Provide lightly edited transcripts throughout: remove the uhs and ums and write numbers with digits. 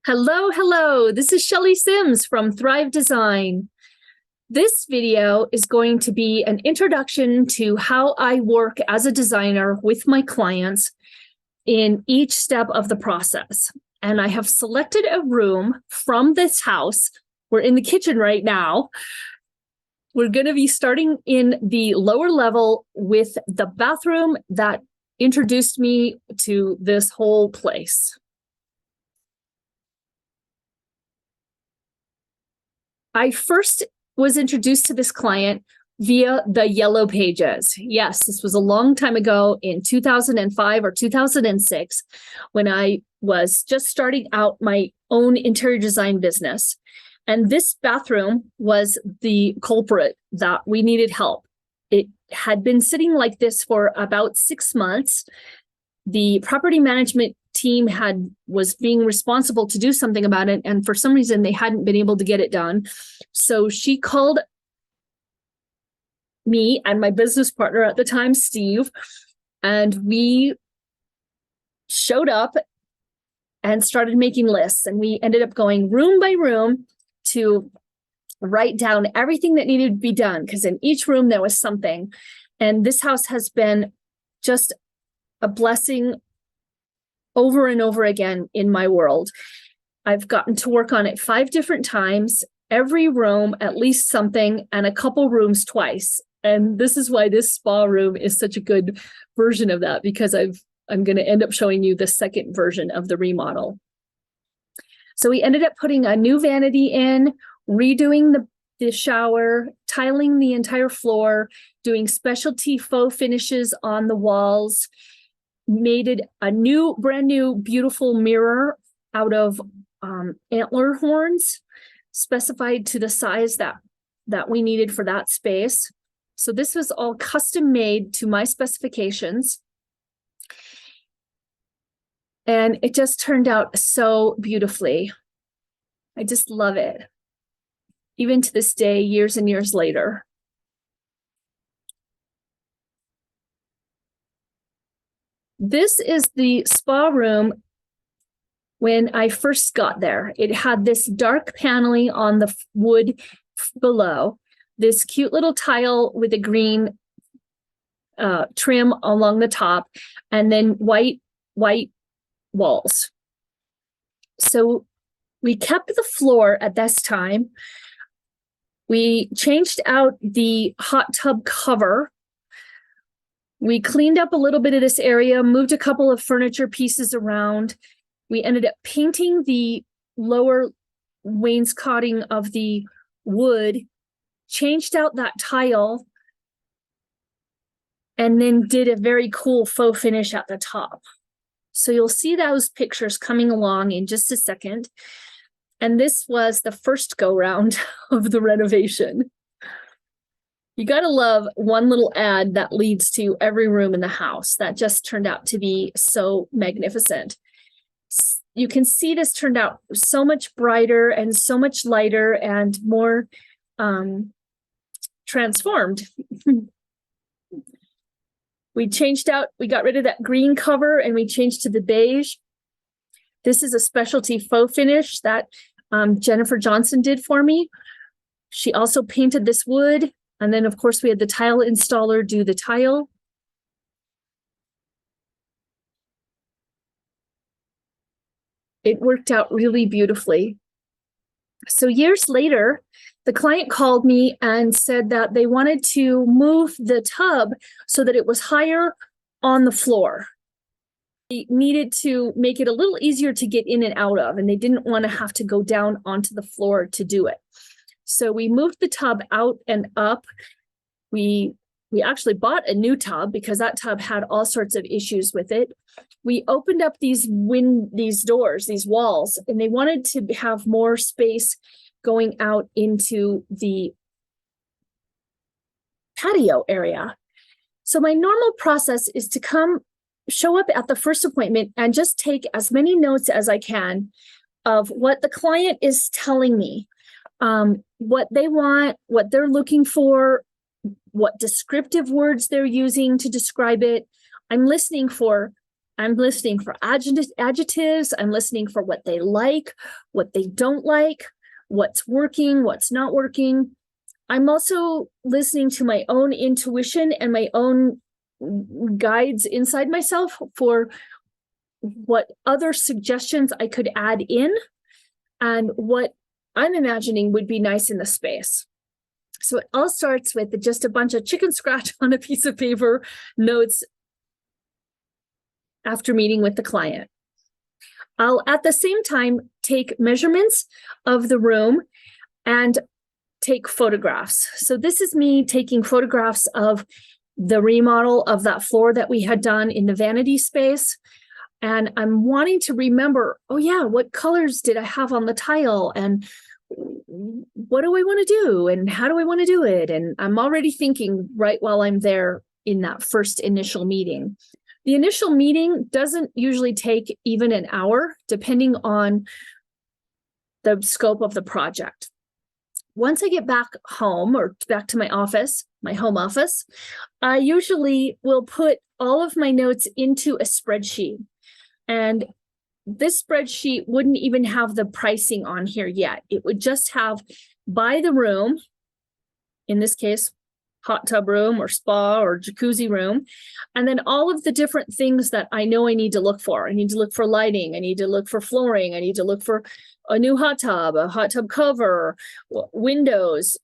Hello, hello. This is Shelley Sims from Thrive Design. This video is going to be an introduction to how I work as a designer with my clients in each step of the process. And I have selected a room from this house. We're in the kitchen right now. We're going to be starting in the lower level with the bathroom that introduced me to this whole place. I first was introduced to this client via the Yellow Pages. Yes, this was a long time ago in 2005 or 2006 when I was just starting out my own interior design business. And this bathroom was the culprit that we needed help. It had been sitting like this for about 6 months. The property management team was being responsible to do something about it, and for some reason they hadn't been able to get it done. So she called me and my business partner at the time, Steve, and we showed up and started making lists, and we ended up going room by room to write down everything that needed to be done, because in each room there was something. And this house has been just a blessing over and over again in my world. I've gotten to work on it 5 different times, every room at least something, and a couple rooms twice. And this is why this spa room is such a good version of that, because I'm going to end up showing you the second version of the remodel. So we ended up putting a new vanity in, redoing the shower, tiling the entire floor, doing specialty faux finishes on the walls, made it a brand new, beautiful mirror out of antler horns, specified to the size that we needed for that space. So this was all custom made to my specifications. And it just turned out so beautifully. I just love it. Even to this day, years and years later. This is the spa room when I first got there. It had this dark paneling on the wood below, this cute little tile with a green trim along the top, and then white walls. So we kept the floor at this time. We changed out the hot tub cover. We cleaned up a little bit of this area, moved a couple of furniture pieces around. We ended up painting the lower wainscoting of the wood, changed out that tile, and then did a very cool faux finish at the top. So you'll see those pictures coming along in just a second. And this was the first go round of the renovation. You got to love one little ad that leads to every room in the house. That just turned out to be so magnificent. You can see this turned out so much brighter and so much lighter and more transformed. We got rid of that green cover and we changed to the beige. This is a specialty faux finish that Jennifer Johnson did for me. She also painted this wood. And then, of course, we had the tile installer do the tile. It worked out really beautifully. So years later, the client called me and said that they wanted to move the tub so that it was higher on the floor. They needed to make it a little easier to get in and out of, and they didn't want to have to go down onto the floor to do it. So we moved the tub out and up. We actually bought a new tub because that tub had all sorts of issues with it. We opened up these doors, these walls, and they wanted to have more space going out into the patio area. So my normal process is to show up at the first appointment and just take as many notes as I can of what the client is telling me. What they want, what they're looking for, what descriptive words they're using to describe it. I'm listening for I'm listening for adjectives. I'm listening for what they like, what they don't like, what's working, what's not working. I'm also listening to my own intuition and my own guides inside myself for what other suggestions I could add in and what I'm imagining would be nice in the space. So it all starts with just a bunch of chicken scratch on a piece of paper notes after meeting with the client. I'll at the same time take measurements of the room and take photographs. So this is me taking photographs of the remodel of that floor that we had done in the vanity space. And I'm wanting to remember, oh yeah, what colors did I have on the tile? And what do I want to do? And how do I want to do it? And I'm already thinking right while I'm there in that first initial meeting. The initial meeting doesn't usually take even an hour, depending on the scope of the project. Once I get back home or back to my office, my home office, I usually will put all of my notes into a spreadsheet. And this spreadsheet wouldn't even have the pricing on here yet. It would just have by the room, in this case, hot tub room or spa or jacuzzi room, and then all of the different things that I know I need to look for. I need to look for lighting. I need to look for flooring. I need to look for a new hot tub, a hot tub cover, windows,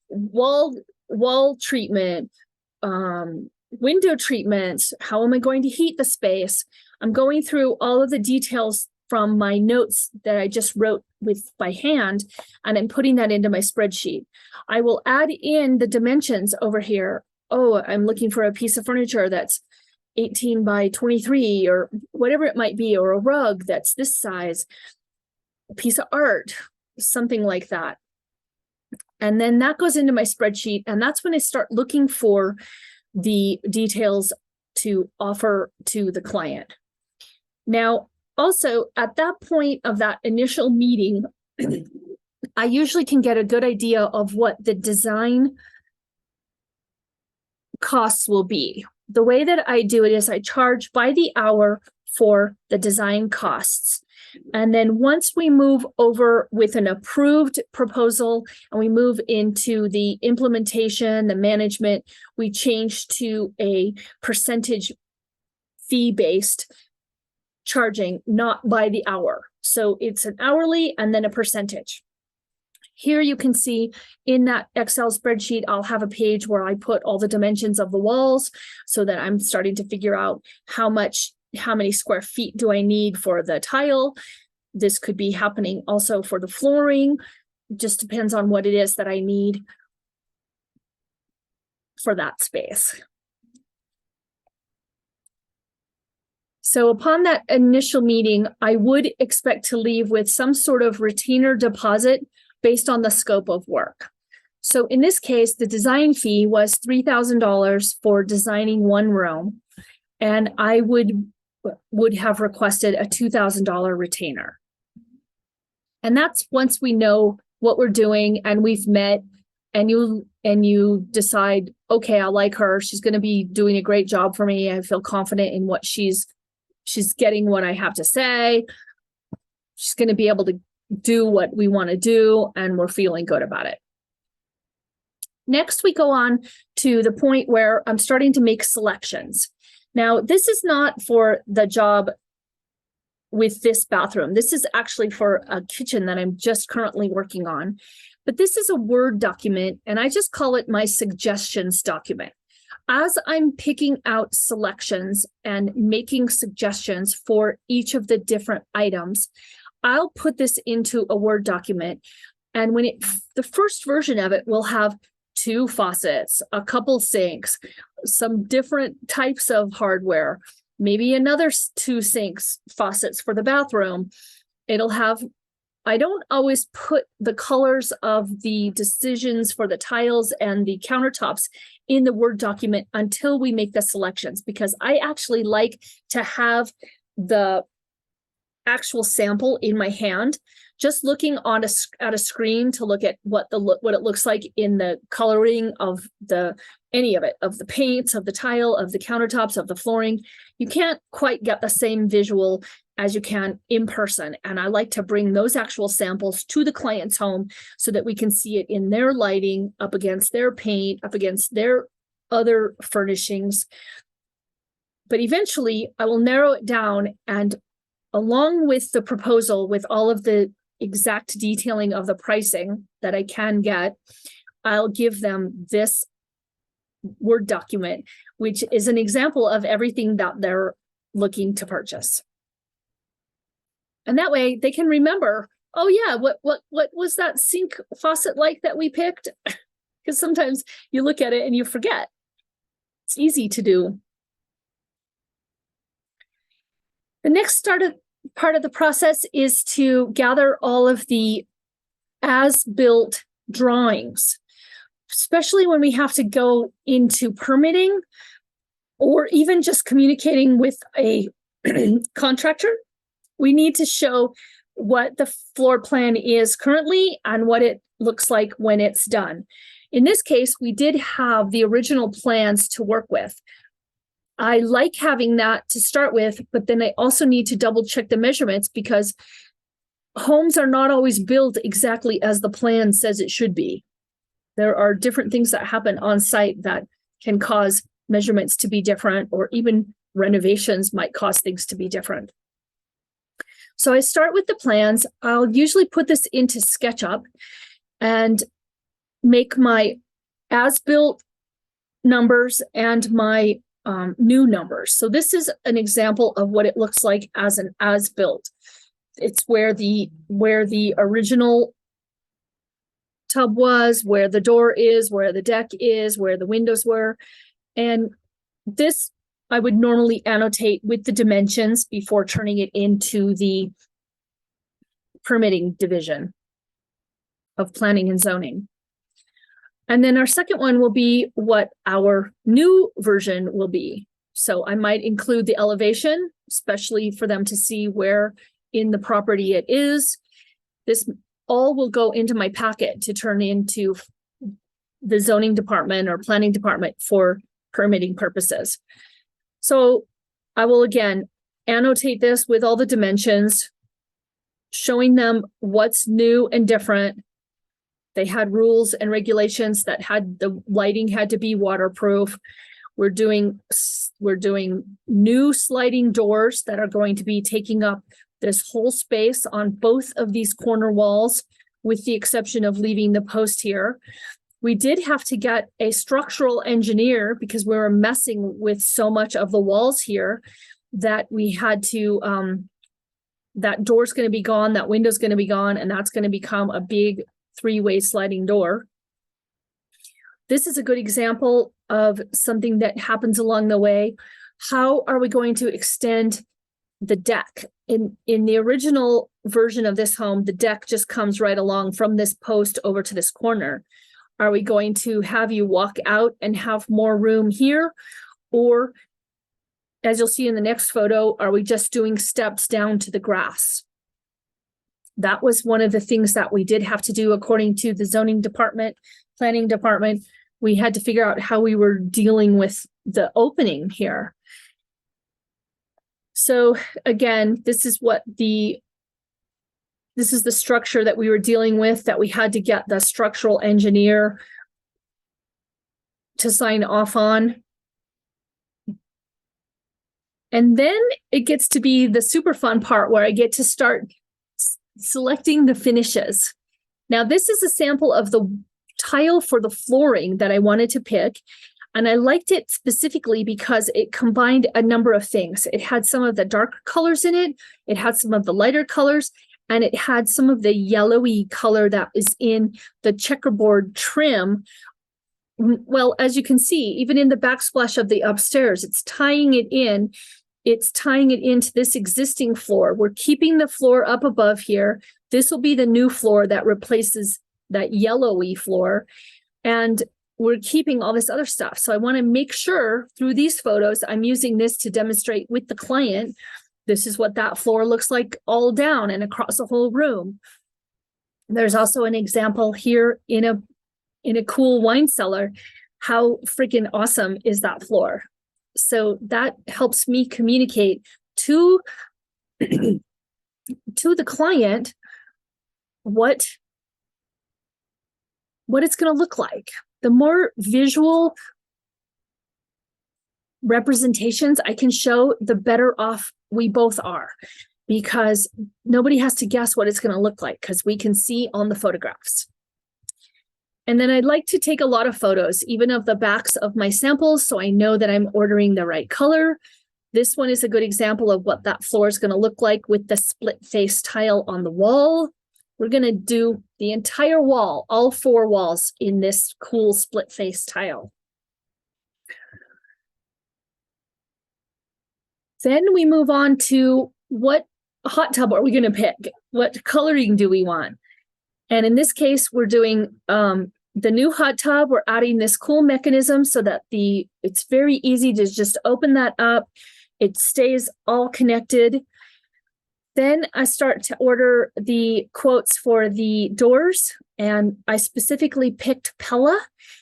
wall treatment, window treatments. How am I going to heat the space? I'm going through all of the details from my notes that I just wrote by hand, and I'm putting that into my spreadsheet. I will add in the dimensions over here. Oh, I'm looking for a piece of furniture that's 18 by 23 or whatever it might be, or a rug that's this size, a piece of art, something like that. And then that goes into my spreadsheet, and that's when I start looking for the details to offer to the client. Now, also, at that point of that initial meeting, I usually can get a good idea of what the design costs will be. The way that I do it is I charge by the hour for the design costs. And then once we move over with an approved proposal and we move into the implementation, the management, we change to a percentage fee-based charging, not by the hour. So it's an hourly and then a percentage. Here you can see in that Excel spreadsheet, I'll have a page where I put all the dimensions of the walls so that I'm starting to figure out how many square feet do I need for the tile. This could be happening also for the flooring. Just depends on what it is that I need for that space. So upon that initial meeting, I would expect to leave with some sort of retainer deposit based on the scope of work. So in this case, the design fee was $3,000 for designing one room, and I would have requested a $2,000 retainer. And that's once we know what we're doing and we've met, and you decide, okay, I like her. She's going to be doing a great job for me. I feel confident in what she's getting what I have to say. She's going to be able to do what we want to do, and we're feeling good about it. Next, we go on to the point where I'm starting to make selections. Now, this is not for the job with this bathroom. This is actually for a kitchen that I'm just currently working on. But this is a Word document, and I just call it my suggestions document. As I'm picking out selections and making suggestions for each of the different items, I'll put this into a Word document. And the first version of it will have 2 faucets, a couple sinks, some different types of hardware, maybe another 2 sinks, faucets for the bathroom. It'll have, I don't always put the colors of the decisions for the tiles and the countertops in the Word document until we make the selections, because I actually like to have the actual sample in my hand, just looking on at a screen to look at what it looks like in the coloring of any of it, of the paints, of the tile, of the countertops, of the flooring. You can't quite get the same visual as you can in person. And I like to bring those actual samples to the client's home so that we can see it in their lighting, up against their paint, up against their other furnishings. But eventually I will narrow it down, and along with the proposal, with all of the exact detailing of the pricing that I can get, I'll give them this Word document, which is an example of everything that they're looking to purchase. And that way they can remember, oh yeah, what was that sink faucet like that we picked? Because sometimes you look at it and you forget. It's easy to do. The next part of the process is to gather all of the as-built drawings, especially when we have to go into permitting or even just communicating with a contractor. We need to show what the floor plan is currently and what it looks like when it's done. In this case, we did have the original plans to work with. I like having that to start with, but then I also need to double check the measurements, because homes are not always built exactly as the plan says it should be. There are different things that happen on site that can cause measurements to be different, or even renovations might cause things to be different. So I start with the plans. I'll usually put this into SketchUp and make my as-built numbers and my new numbers. So this is an example of what it looks like as an as-built. It's where the original tub was, where the door is, where the deck is, where the windows were. And this I would normally annotate with the dimensions before turning it into the permitting division of planning and zoning. And then our second one will be what our new version will be. So I might include the elevation, especially for them to see where in the property it is. This all will go into my packet to turn into the zoning department or planning department for permitting purposes. So I will again annotate this with all the dimensions, showing them what's new and different. They had rules and regulations that had the lighting had to be waterproof. We're doing new sliding doors that are going to be taking up this whole space on both of these corner walls, with the exception of leaving the post here. We did have to get a structural engineer because we were messing with so much of the walls here that we had to, that door's going to be gone, that window's going to be gone, and that's going to become a big three-way sliding door. This is a good example of something that happens along the way. How are we going to extend the deck? In the original version of this home, the deck just comes right along from this post over to this corner. Are we going to have you walk out and have more room here? Or, as you'll see in the next photo, are we just doing steps down to the grass? That was one of the things that we did have to do according to the zoning department, planning department. We had to figure out how we were dealing with the opening here. So again, this is the structure that we were dealing with, that we had to get the structural engineer to sign off on. And then it gets to be the super fun part where I get to start selecting the finishes. Now, this is a sample of the tile for the flooring that I wanted to pick. And I liked it specifically because it combined a number of things. It had some of the darker colors in it. It had some of the lighter colors. And it had some of the yellowy color that is in the checkerboard trim. Well, as you can see, even in the backsplash of the upstairs, it's tying it in. It's tying it into this existing floor. We're keeping the floor up above here. This will be the new floor that replaces that yellowy floor. And we're keeping all this other stuff. So I want to make sure through these photos, I'm using this to demonstrate with the client this is what that floor looks like all down and across the whole room. There's also an example here in a cool wine cellar. How freaking awesome is that floor? So that helps me communicate to the client what it's going to look like. The more visual representations I can show, the better off we both are, because nobody has to guess what it's going to look like because we can see on the photographs. And then I'd like to take a lot of photos, even of the backs of my samples, so I know that I'm ordering the right color. This one is a good example of what that floor is going to look like with the split face tile on the wall. We're going to do the entire wall, all 4 walls, in this cool split face tile. Then we move on to what hot tub are we going to pick? What coloring do we want? And in this case, we're doing the new hot tub. We're adding this cool mechanism so that it's very easy to just open that up. It stays all connected. Then I start to order the quotes for the doors, and I specifically picked Pella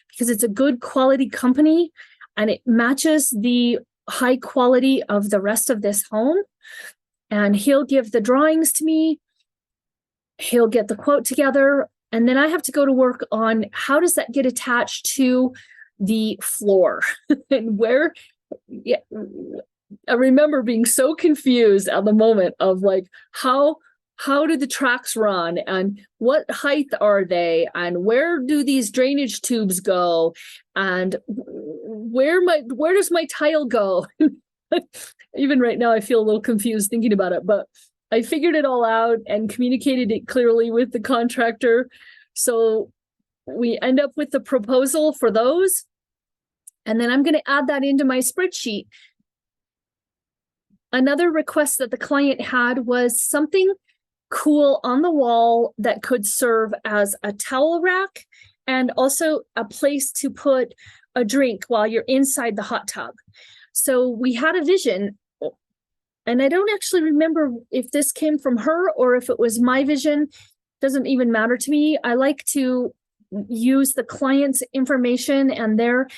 because it's a good quality company and it matches the high quality of the rest of this home. And he'll give the drawings to me. He'll get the quote together, and then I have to go to work on how does that get attached to the floor and where. Yeah, I remember being so confused at the moment of like, how do the tracks run and what height are they and where do these drainage tubes go and where does my tile go? Even right now, I feel a little confused thinking about it, but I figured it all out and communicated it clearly with the contractor. So we end up with the proposal for those. And then I'm going to add that into my spreadsheet. Another request that the client had was something cool on the wall that could serve as a towel rack and also a place to put a drink while you're inside the hot tub. So we had a vision, and I don't actually remember if this came from her or if it was my vision. Doesn't even matter to me. I like to use the client's information and their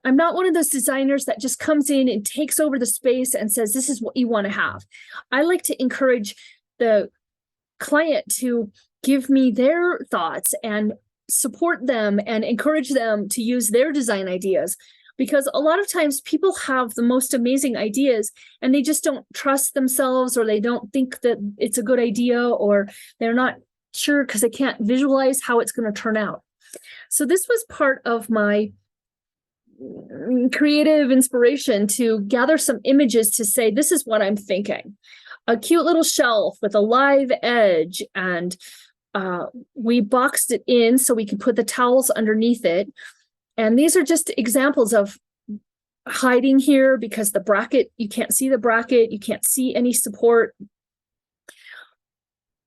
I'm not one of those designers that just comes in and takes over the space and says, this is what you want to have. I like to encourage the client to give me their thoughts and support them and encourage them to use their design ideas. Because a lot of times people have the most amazing ideas and they just don't trust themselves, or they don't think that it's a good idea, or they're not sure because they can't visualize how it's going to turn out. So this was part of my creative inspiration to gather some images to say, this is what I'm thinking. A cute little shelf with a live edge, and we boxed it in so we could put the towels underneath it. And these are just examples of hiding here because the bracket, you can't see the bracket, you can't see any support.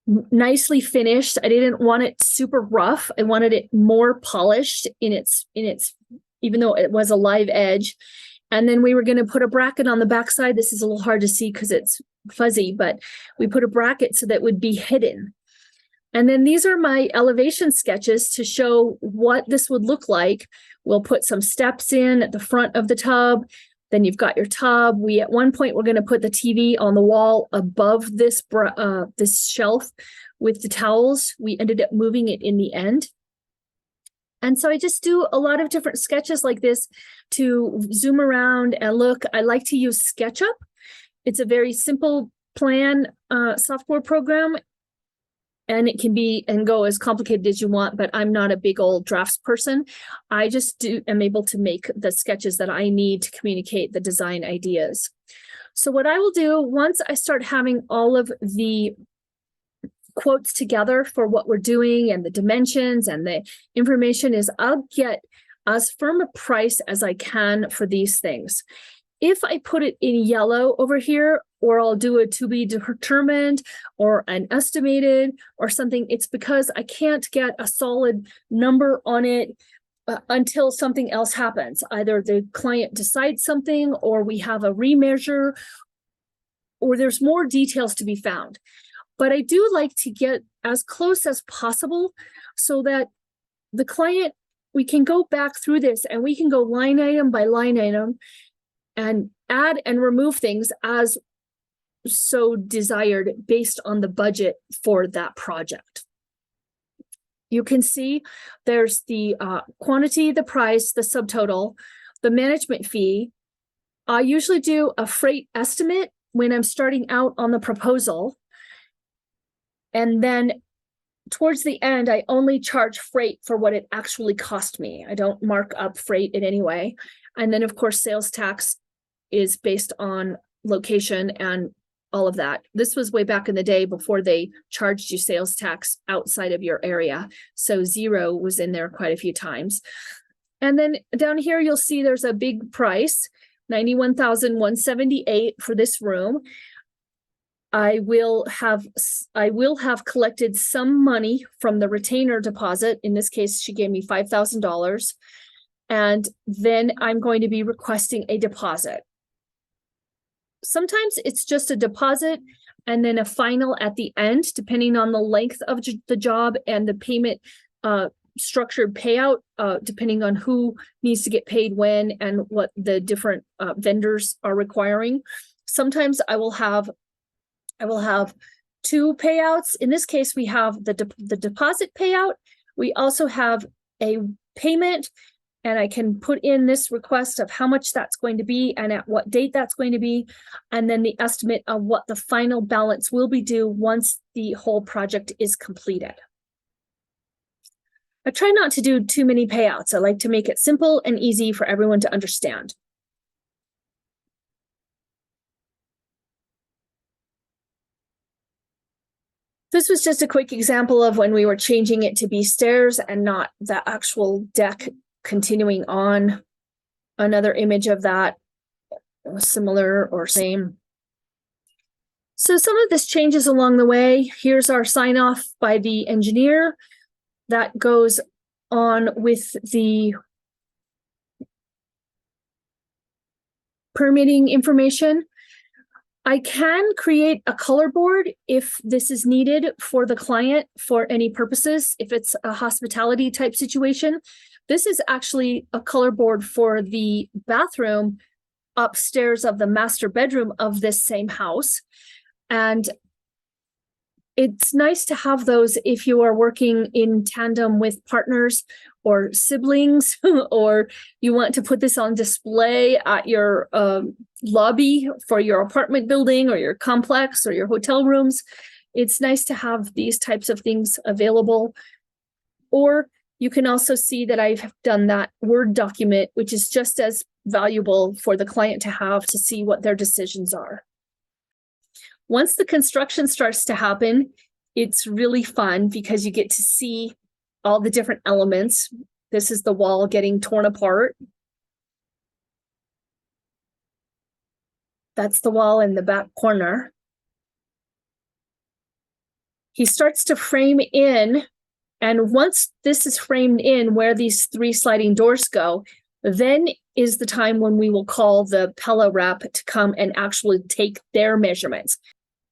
Nicely finished. I didn't want it super rough. I wanted it more polished in its even though it was a live edge. And then we were going to put a bracket on the backside. This is a little hard to see because it's fuzzy, but we put a bracket so that it would be hidden. And then these are my elevation sketches to show what this would look like. We'll put some steps in at the front of the tub. Then you've got your tub. At one point, we're going to put the TV on the wall above this shelf with the towels. We ended up moving it in the end. And so I just do a lot of different sketches like this to zoom around and look. I like to use SketchUp. It's a very simple plan software program, and it can be and go as complicated as you want, but I'm not a big old drafts person. I just am able to make the sketches that I need to communicate the design ideas. So what I will do once I start having all of the quotes together for what we're doing and the dimensions and the information is I'll get as firm a price as I can for these things. If I put it in yellow over here, or I'll do a to be determined or an estimated or something, it's because I can't get a solid number on it until something else happens. Either the client decides something, or we have a remeasure, or there's more details to be found. But I do like to get as close as possible so that the client, we can go back through this and we can go line item by line item and add and remove things as so desired based on the budget for that project. You can see there's the quantity, the price, the subtotal, the management fee. I usually do a freight estimate when I'm starting out on the proposal. And then towards the end, I only charge freight for what it actually cost me. I don't mark up freight in any way. And then, of course, sales tax is based on location and all of that. This was way back in the day before they charged you sales tax outside of your area. So 0 was in there quite a few times. And then down here, you'll see there's a big price, $91,178 for this room. I will have collected some money from the retainer deposit. In this case, she gave me $5,000. And then I'm going to be requesting a deposit. Sometimes it's just a deposit and then a final at the end, depending on the length of the job and the payment structured payout, depending on who needs to get paid when and what the different vendors are requiring. Sometimes I will have 2 payouts. In this case, we have the deposit payout. We also have a payment, and I can put in this request of how much that's going to be and at what date that's going to be, and then the estimate of what the final balance will be due once the whole project is completed. I try not to do too many payouts. I like to make it simple and easy for everyone to understand. This was just a quick example of when we were changing it to be stairs and not the actual deck continuing on. Another image of that, similar or same. So some of this changes along the way. Here's our sign off by the engineer. That goes on with the permitting information. I can create a color board if this is needed for the client for any purposes, if it's a hospitality type situation. This is actually a color board for the bathroom upstairs of the master bedroom of this same house. And it's nice to have those if you are working in tandem with partners or siblings, or you want to put this on display at your lobby for your apartment building or your complex or your hotel rooms. It's nice to have these types of things available. Or you can also see that I've done that Word document, which is just as valuable for the client to have to see what their decisions are. Once the construction starts to happen, it's really fun because you get to see all the different elements. This is the wall getting torn apart. That's the wall in the back corner. He starts to frame in, and once this is framed in where these 3 sliding doors go, then is the time when we will call the Pella rep to come and actually take their measurements.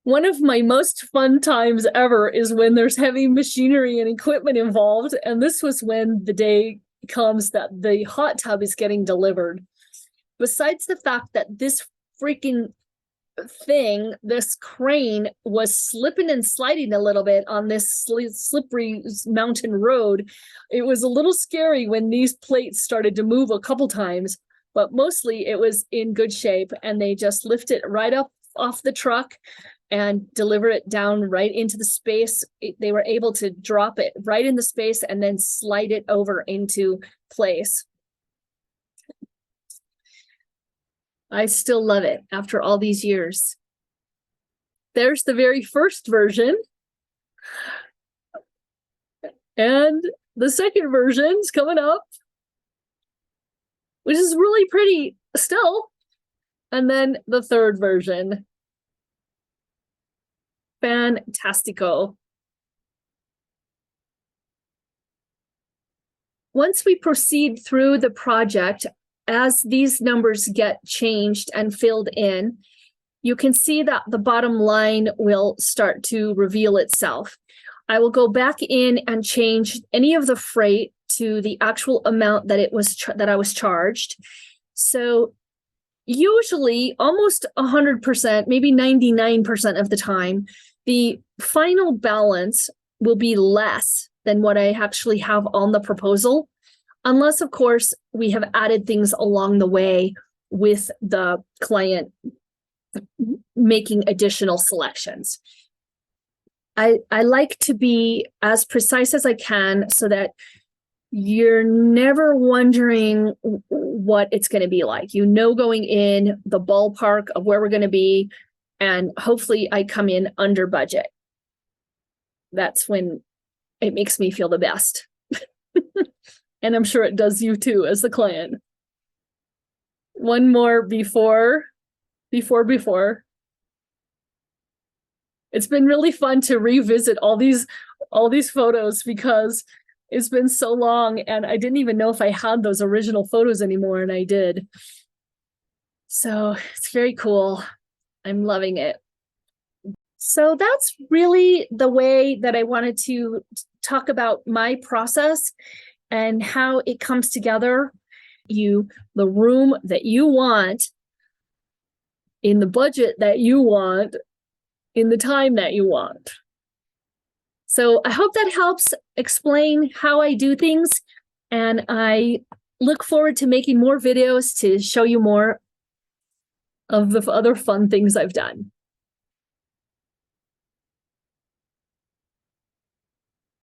One of my most fun times ever is when there's heavy machinery and equipment involved. And this was when the day comes that the hot tub is getting delivered. Besides the fact that this freaking thing, this crane, was slipping and sliding a little bit on this slippery mountain road, it was a little scary when these plates started to move a couple times, but mostly it was in good shape, and they just lift it right up off the truck and deliver it down right into the space. They were able to drop it right in the space and then slide it over into place. I still love it after all these years. There's the very first version. And the second version's coming up, which is really pretty still. And then the third version. Fantastico. Once we proceed through the project, as these numbers get changed and filled in, you can see that the bottom line will start to reveal itself. I will go back in and change any of the freight to the actual amount that that I was charged. So usually almost 100%, maybe 99% of the time, the final balance will be less than what I actually have on the proposal, unless, of course, we have added things along the way with the client making additional selections. I like to be as precise as I can so that you're never wondering what it's going to be like. You know, going in the ballpark of where we're going to be, and hopefully I come in under budget. That's when it makes me feel the best. And I'm sure it does you too as the client. One more before. It's been really fun to revisit all these photos because it's been so long and I didn't even know if I had those original photos anymore, and I did. So it's very cool. I'm loving it. So that's really the way that I wanted to talk about my process and how it comes together. The room that you want, in the budget that you want, in the time that you want. So I hope that helps explain how I do things, and I look forward to making more videos to show you more of the other fun things I've done.